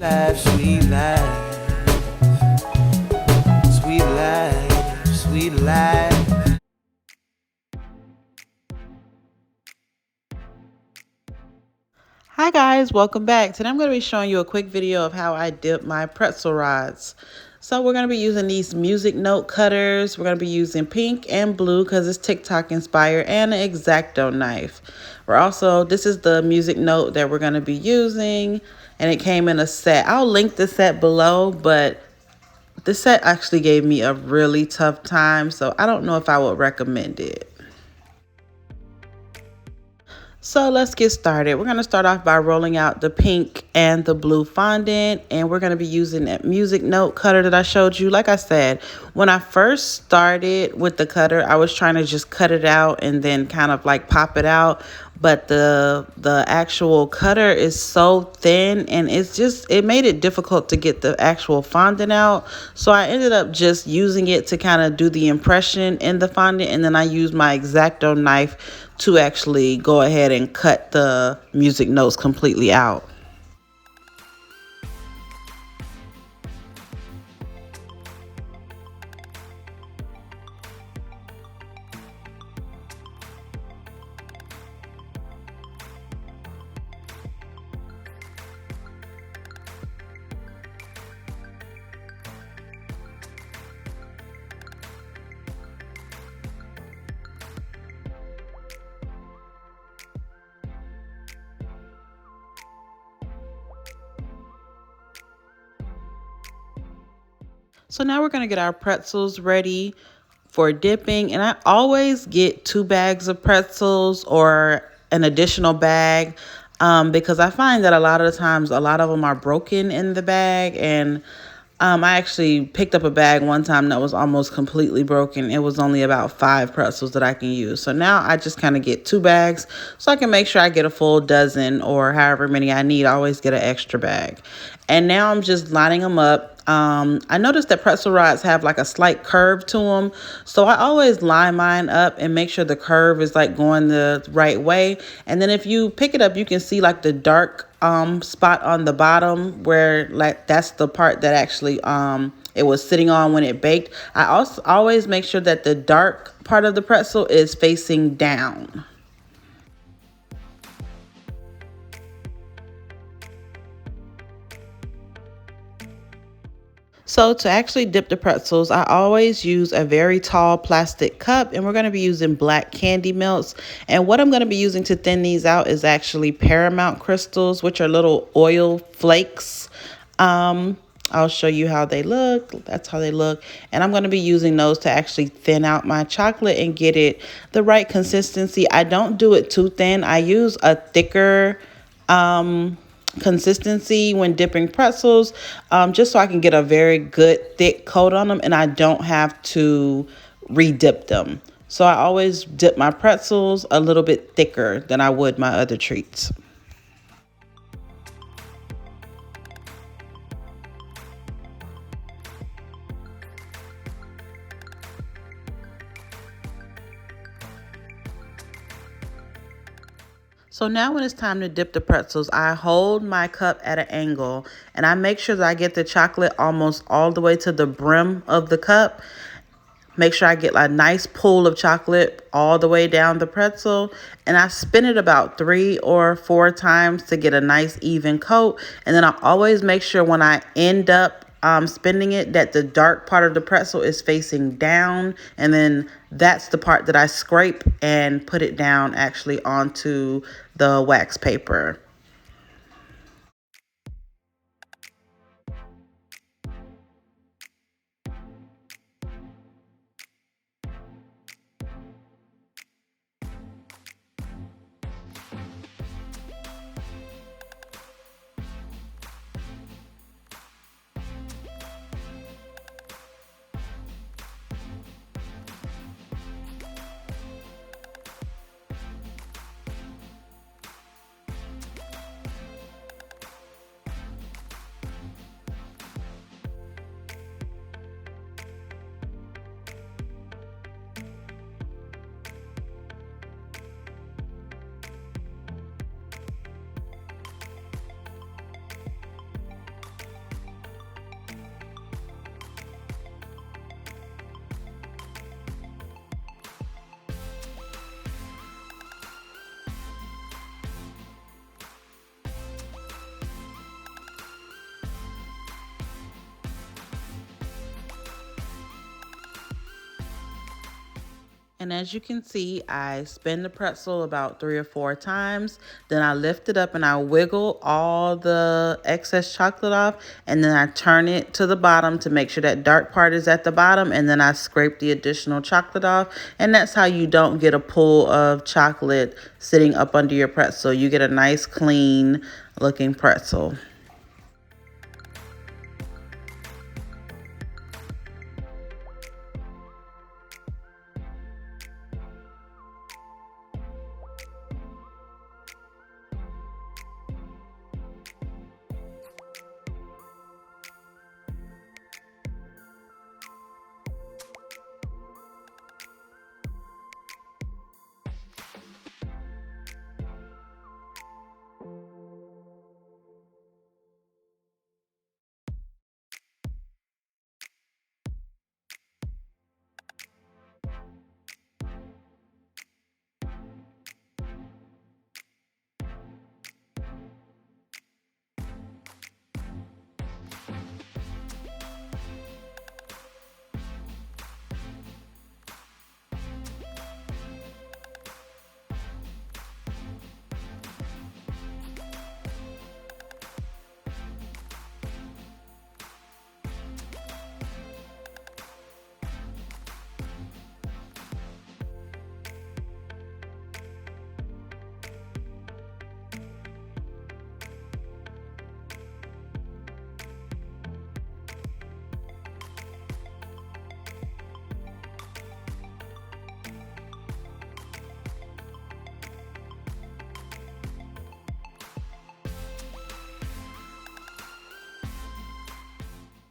Life, sweet life, sweet life, sweet life. Hi guys, welcome back. Today I'm going to be showing you a quick video of how I dip my pretzel rods. So we're going to be using these music note cutters. We're going to be using pink and blue because it's TikTok inspired, and an X-Acto knife. This is the music note that we're going to be using, and it came in a set. I'll link the set below, but the set actually gave me a really tough time, so I don't know if I would recommend it. So let's get started. We're going to start off by rolling out the pink and the blue fondant, and we're going to be using that music note cutter that I showed you. Like I said, when I first started with the cutter, I was trying to just cut it out and then kind of like pop it out. But the actual cutter is so thin, and it made it difficult to get the actual fondant out. So I ended up just using it to kind of do the impression in the fondant, and then I used my X-Acto knife to actually go ahead and cut the music notes completely out. So now we're going to get our pretzels ready for dipping. And I always get 2 bags of pretzels or an additional bag because I find that a lot of the times, a lot of them are broken in the bag. And I actually picked up a bag one time that was almost completely broken. It was only about 5 pretzels that I can use. So now I just kind of get 2 bags so I can make sure I get a full dozen or however many I need. I always get an extra bag. And now I'm just lining them up. I noticed that pretzel rods have like a slight curve to them. So I always line mine up and make sure the curve is like going the right way. And then if you pick it up, you can see like the dark spot on the bottom where like that's the part that actually it was sitting on when it baked. I also always make sure that the dark part of the pretzel is facing down. So to actually dip the pretzels, I always use a very tall plastic cup, and we're going to be using black candy melts. And what I'm going to be using to thin these out is actually Paramount crystals, which are little oil flakes. I'll show you how they look. That's how they look. And I'm going to be using those to actually thin out my chocolate and get it the right consistency. I don't do it too thin. I use a thicker consistency when dipping pretzels, just so I can get a very good thick coat on them and I don't have to re-dip them. So I always dip my pretzels a little bit thicker than I would my other treats. So now when it's time to dip the pretzels, I hold my cup at an angle and I make sure that I get the chocolate almost all the way to the brim of the cup. Make sure I get a nice pool of chocolate all the way down the pretzel, and I spin it about 3 or 4 times to get a nice even coat. And then I always make sure when I end up spinning it that the dark part of the pretzel is facing down, and then that's the part that I scrape and put it down actually onto the wax paper. And as you can see, I spin the pretzel about 3 or 4 times. Then I lift it up and I wiggle all the excess chocolate off. And then I turn it to the bottom to make sure that dark part is at the bottom. And then I scrape the additional chocolate off. And that's how you don't get a pool of chocolate sitting up under your pretzel. You get a nice, clean looking pretzel.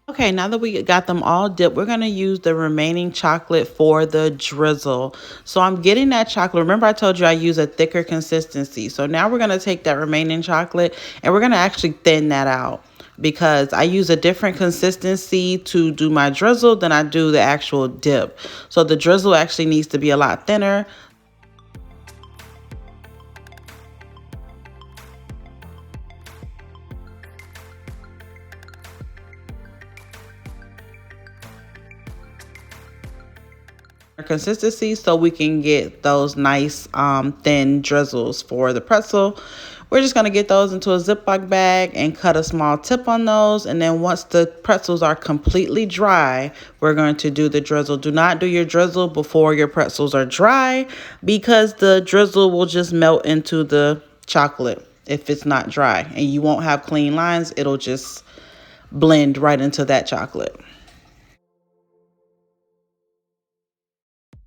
Okay, now that we got them all dipped, we're going to use the remaining chocolate for the drizzle. So I'm getting that chocolate. Remember I told you I use a thicker consistency. So now we're going to take that remaining chocolate and we're going to actually thin that out, because I use a different consistency to do my drizzle than I do the actual dip. So the drizzle actually needs to be a lot thinner. Consistency so we can get those nice thin drizzles for the pretzel. We're just going to get those into a Ziploc bag and cut a small tip on those. And then once the pretzels are completely dry, we're going to do the drizzle. Do not do your drizzle before your pretzels are dry, because the drizzle will just melt into the chocolate if it's not dry. And you won't have clean lines. It'll just blend right into that chocolate.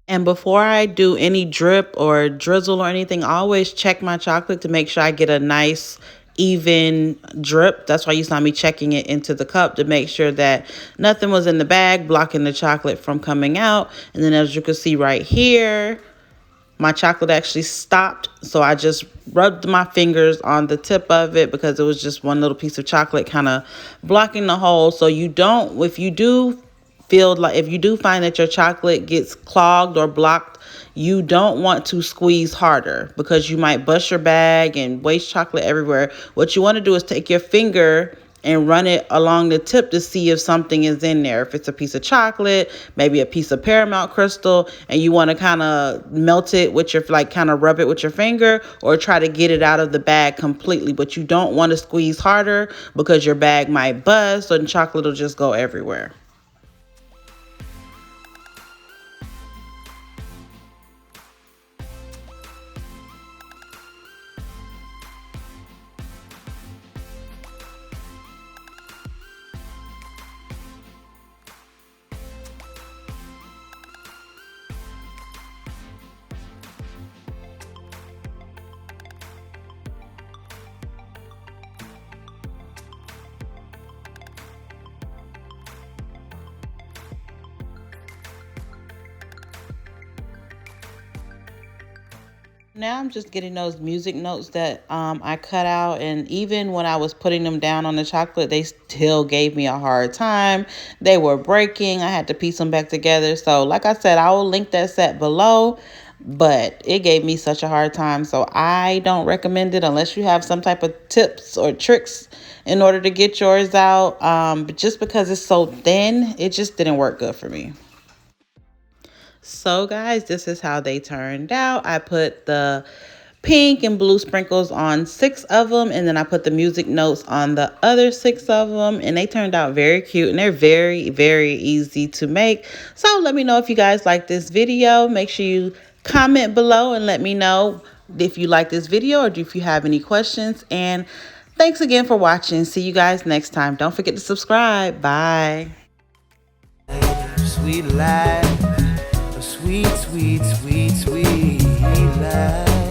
And before I do any drip or drizzle or anything, I always check my chocolate to make sure I get a nice even drip. That's why you saw me checking it into the cup to make sure that nothing was in the bag blocking the chocolate from coming out. And then as you can see right here, my chocolate actually stopped. So I just rubbed my fingers on the tip of it because it was just one little piece of chocolate kind of blocking the hole. So you don't, if you do find that your chocolate gets clogged or blocked, you don't want to squeeze harder because you might bust your bag and waste chocolate everywhere. What you want to do is take your finger and run it along the tip to see if something is in there. If it's a piece of chocolate, maybe a piece of Paramount crystal, and you want to kind of melt it with your, kind of rub it with your finger, or try to get it out of the bag completely. But you don't want to squeeze harder because your bag might bust and chocolate will just go everywhere. Now I'm just getting those music notes that I cut out, and even when I was putting them down on the chocolate, they still gave me a hard time. They were breaking. I had to piece them back together. So like I said, I will link that set below, but it gave me such a hard time. So I don't recommend it unless you have some type of tips or tricks in order to get yours out. But just because it's so thin, it just didn't work good for me. So guys, this is how they turned out. I put the pink and blue sprinkles on 6 of them, and then I put the music notes on the other 6 of them, and they turned out very cute, and they're very, very easy to make. So let me know if you guys like this video. Make sure you comment below and let me know if you like this video or if you have any questions. And thanks again for watching. See you guys next time. Don't forget to subscribe. Bye. Sweet life, a sweet, sweet, sweet, sweet life.